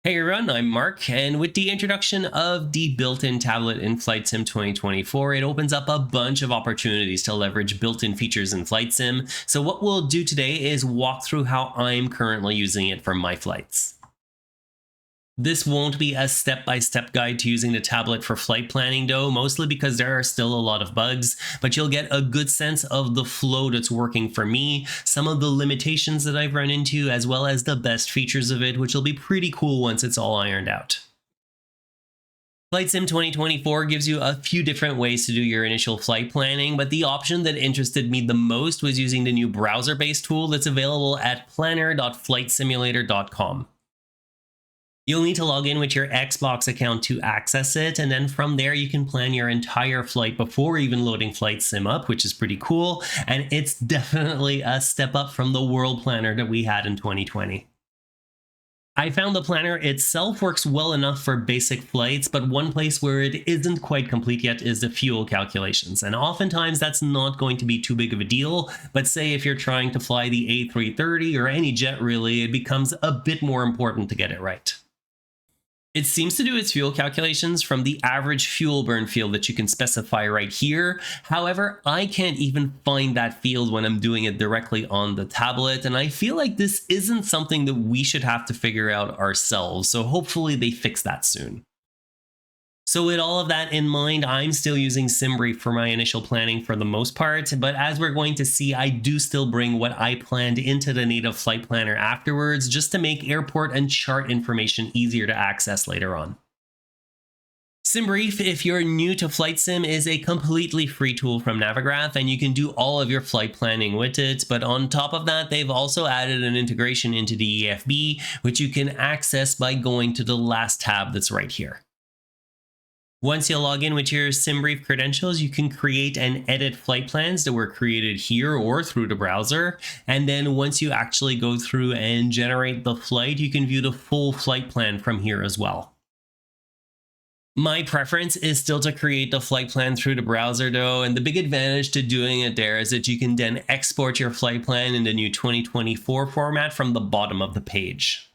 Hey everyone, I'm Mark, and with the introduction of the built-in tablet in Flight Sim 2024, it opens up a bunch of opportunities to leverage built-in features in Flight Sim. So what we'll do today is walk through how I'm currently using it for my flights. This won't be a step-by-step guide to using the tablet for flight planning though, mostly because there are still a lot of bugs, but you'll get a good sense of the flow that's working for me, some of the limitations that I've run into, as well as the best features of it, which will be pretty cool once it's all ironed out. Flight Sim 2024 gives you a few different ways to do your initial flight planning, but the option that interested me the most was using the new browser-based tool that's available at planner.flightsimulator.com. You'll need to log in with your Xbox account to access it, and then from there you can plan your entire flight before even loading Flight Sim up, which is pretty cool, and it's definitely a step up from the World Planner that we had in 2020. I found the planner itself works well enough for basic flights, but one place where it isn't quite complete yet is the fuel calculations. And oftentimes that's not going to be too big of a deal, but say if you're trying to fly the A330 or any jet really, it becomes a bit more important to get it right. It seems to do its fuel calculations from the average fuel burn field that you can specify right here. However, I can't even find that field when I'm doing it directly on the tablet, and I feel like this isn't something that we should have to figure out ourselves, so hopefully they fix that soon. So with all of that in mind, I'm still using SimBrief for my initial planning for the most part, but as we're going to see, I do still bring what I planned into the native flight planner afterwards, just to make airport and chart information easier to access later on. SimBrief, if you're new to Flight Sim, is a completely free tool from Navigraph, and you can do all of your flight planning with it. But on top of that, they've also added an integration into the EFB, which you can access by going to the last tab that's right here. Once you log in with your SimBrief credentials, you can create and edit flight plans that were created here or through the browser. And then once you actually go through and generate the flight, you can view the full flight plan from here as well. My preference is still to create the flight plan through the browser though, and the big advantage to doing it there is that you can then export your flight plan in the new 2024 format from the bottom of the page.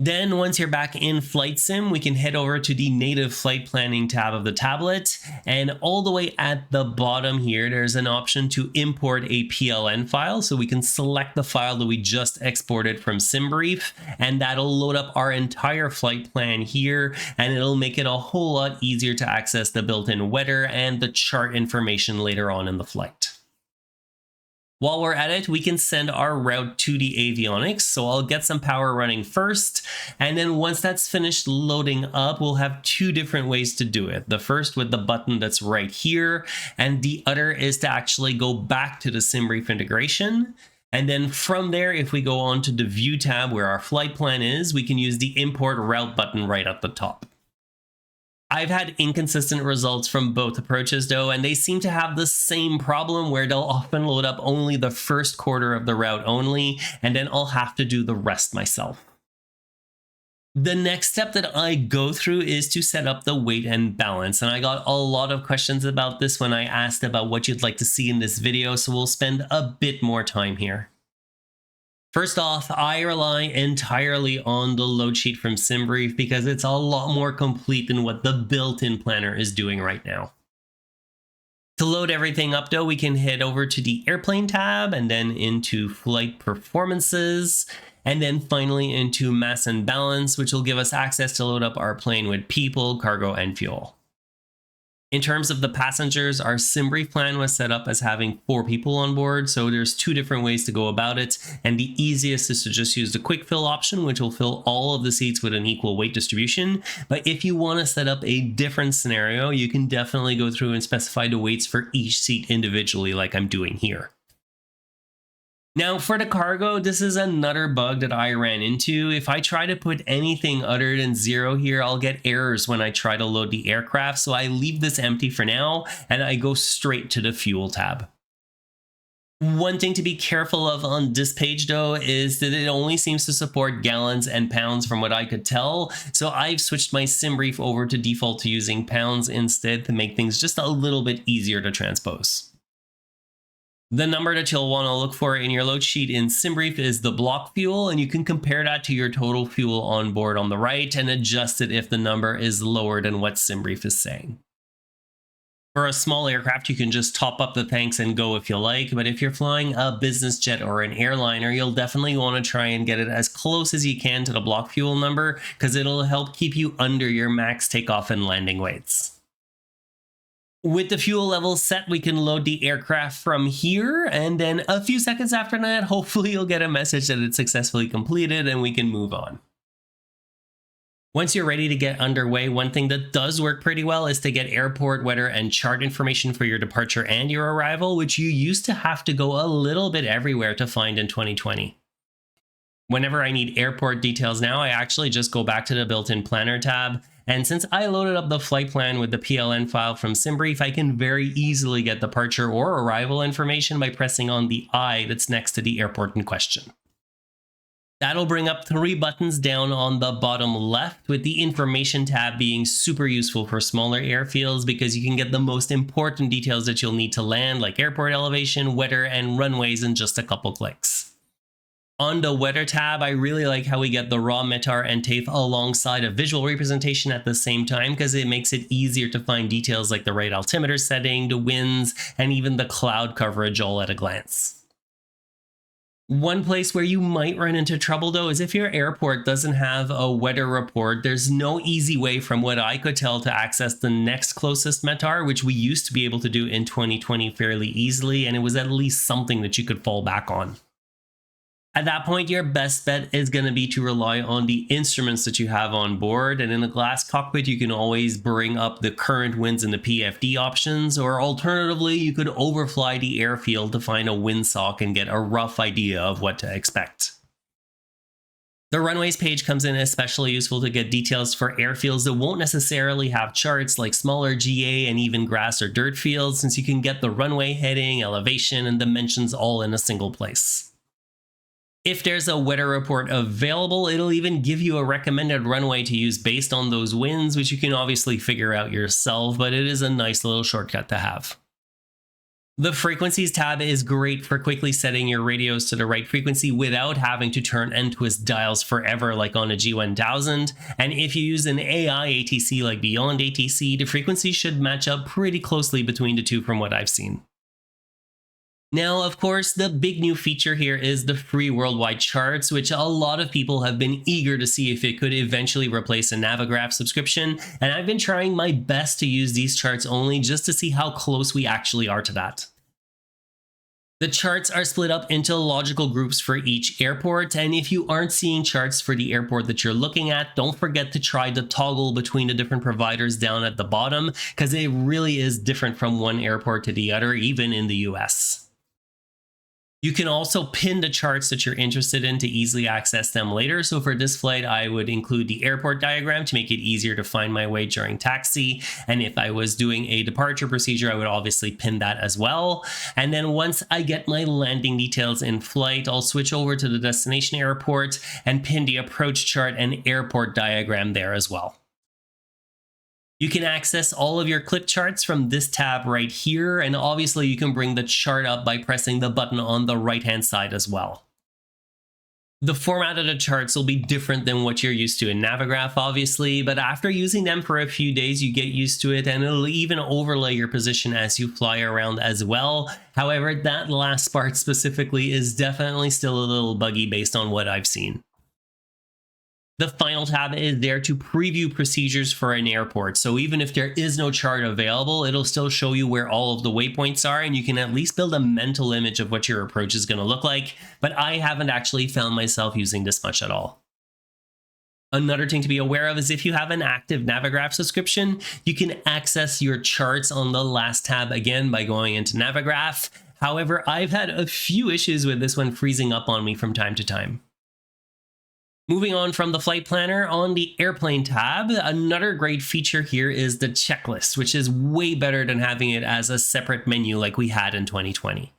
Then once you're back in Flight Sim, we can head over to the native flight planning tab of the tablet, and all the way at the bottom here, there's an option to import a PLN file. So we can select the file that we just exported from SimBrief, and that'll load up our entire flight plan here, and it'll make it a whole lot easier to access the built-in weather and the chart information later on in the flight. While we're at it, we can send our route to the avionics. So I'll get some power running first. And then once that's finished loading up, we'll have two different ways to do it. The first with the button that's right here. And the other is to actually go back to the SimBrief integration. And then from there, if we go on to the view tab where our flight plan is, we can use the import route button right at the top. I've had inconsistent results from both approaches though, and they seem to have the same problem where they'll often load up only the first quarter of the route only, and then I'll have to do the rest myself. The next step that I go through is to set up the weight and balance, and I got a lot of questions about this when I asked about what you'd like to see in this video, so we'll spend a bit more time here. First off, I rely entirely on the load sheet from SimBrief because it's a lot more complete than what the built-in planner is doing right now. To load everything up though, we can head over to the airplane tab and then into flight performances, and then finally into mass and balance, which will give us access to load up our plane with people, cargo, and fuel. In terms of the passengers, our SimBrief plan was set up as having 4 people on board, so there's 2 different ways to go about it, and the easiest is to just use the quick fill option, which will fill all of the seats with an equal weight distribution. But if you want to set up a different scenario, you can definitely go through and specify the weights for each seat individually like I'm doing here. Now for the cargo, this is another bug that I ran into. If I try to put anything other than 0 here, I'll get errors when I try to load the aircraft, so I leave this empty for now, and I go straight to the fuel tab. One thing to be careful of on this page though is that it only seems to support gallons and pounds from what I could tell, so I've switched my SimBrief over to default to using pounds instead to make things just a little bit easier to transpose. The number that you'll want to look for in your load sheet in SimBrief is the block fuel, and you can compare that to your total fuel on board on the right and adjust it if the number is lower than what SimBrief is saying. For a small aircraft, you can just top up the tanks and go if you like, but if you're flying a business jet or an airliner, you'll definitely want to try and get it as close as you can to the block fuel number, because it'll help keep you under your max takeoff and landing weights. With the fuel level set, we can load the aircraft from here, and then a few seconds after that, hopefully you'll get a message that it's successfully completed and we can move on. Once you're ready to get underway, one thing that does work pretty well is to get airport, weather, and chart information for your departure and your arrival, which you used to have to go a little bit everywhere to find in 2020. Whenever I need airport details now, I actually just go back to the built-in planner tab. And since I loaded up the flight plan with the PLN file from SimBrief, I can very easily get departure or arrival information by pressing on the I that's next to the airport in question. That'll bring up 3 buttons down on the bottom left, with the information tab being super useful for smaller airfields because you can get the most important details that you'll need to land, like airport elevation, weather, and runways in just a couple clicks. On the weather tab, I really like how we get the raw METAR and TAFE alongside a visual representation at the same time, because it makes it easier to find details like the right altimeter setting, the winds, and even the cloud coverage all at a glance. One place where you might run into trouble though is if your airport doesn't have a weather report. There's no easy way from what I could tell to access the next closest METAR, which we used to be able to do in 2020 fairly easily, and it was at least something that you could fall back on. At that point, your best bet is going to be to rely on the instruments that you have on board, and in a glass cockpit you can always bring up the current winds and the PFD options, or alternatively you could overfly the airfield to find a windsock and get a rough idea of what to expect. The runways page comes in especially useful to get details for airfields that won't necessarily have charts, like smaller GA and even grass or dirt fields, since you can get the runway heading, elevation, and dimensions all in a single place. If there's a weather report available, it'll even give you a recommended runway to use based on those winds, which you can obviously figure out yourself, but it is a nice little shortcut to have. The frequencies tab is great for quickly setting your radios to the right frequency without having to turn and twist dials forever like on a G1000, and if you use an AI ATC like Beyond ATC, the frequencies should match up pretty closely between the two from what I've seen. Now, of course, the big new feature here is the free worldwide charts, which a lot of people have been eager to see if it could eventually replace a Navigraph subscription, and I've been trying my best to use these charts only just to see how close we actually are to that. The charts are split up into logical groups for each airport, and if you aren't seeing charts for the airport that you're looking at, don't forget to try the toggle between the different providers down at the bottom, because it really is different from one airport to the other, even in the US. You can also pin the charts that you're interested in to easily access them later. So for this flight, I would include the airport diagram to make it easier to find my way during taxi. And if I was doing a departure procedure, I would obviously pin that as well. And then once I get my landing details in flight, I'll switch over to the destination airport and pin the approach chart and airport diagram there as well. You can access all of your clip charts from this tab right here, and obviously you can bring the chart up by pressing the button on the right-hand side as well. The format of the charts will be different than what you're used to in Navigraph, obviously, but after using them for a few days, you get used to it, and it'll even overlay your position as you fly around as well. However, that last part specifically is definitely still a little buggy based on what I've seen. The final tab is there to preview procedures for an airport, so even if there is no chart available, it'll still show you where all of the waypoints are, and you can at least build a mental image of what your approach is going to look like, but I haven't actually found myself using this much at all. Another thing to be aware of is if you have an active Navigraph subscription, you can access your charts on the last tab again by going into Navigraph. However, I've had a few issues with this one freezing up on me from time to time. Moving on from the flight planner, on the airplane tab, another great feature here is the checklist, which is way better than having it as a separate menu like we had in 2020.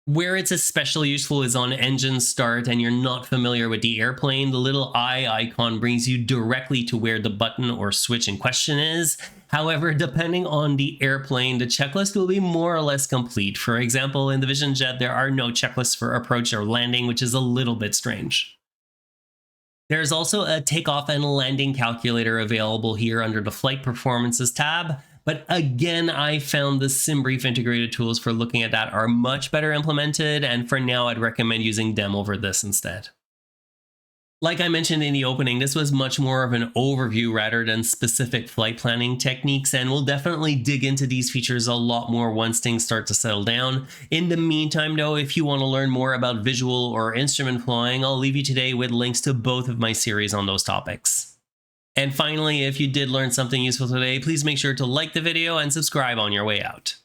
Where it's especially useful is on engine start and you're not familiar with the airplane, the little eye icon brings you directly to where the button or switch in question is. However, depending on the airplane, the checklist will be more or less complete. For example, in the Vision Jet, there are no checklists for approach or landing, which is a little bit strange. There's also a takeoff and landing calculator available here under the Flight Performances tab. But again, I found the SimBrief integrated tools for looking at that are much better implemented, and for now, I'd recommend using them over this instead. Like I mentioned in the opening, this was much more of an overview rather than specific flight planning techniques, and we'll definitely dig into these features a lot more once things start to settle down. In the meantime, though, if you want to learn more about visual or instrument flying, I'll leave you today with links to both of my series on those topics. And finally, if you did learn something useful today, please make sure to like the video and subscribe on your way out.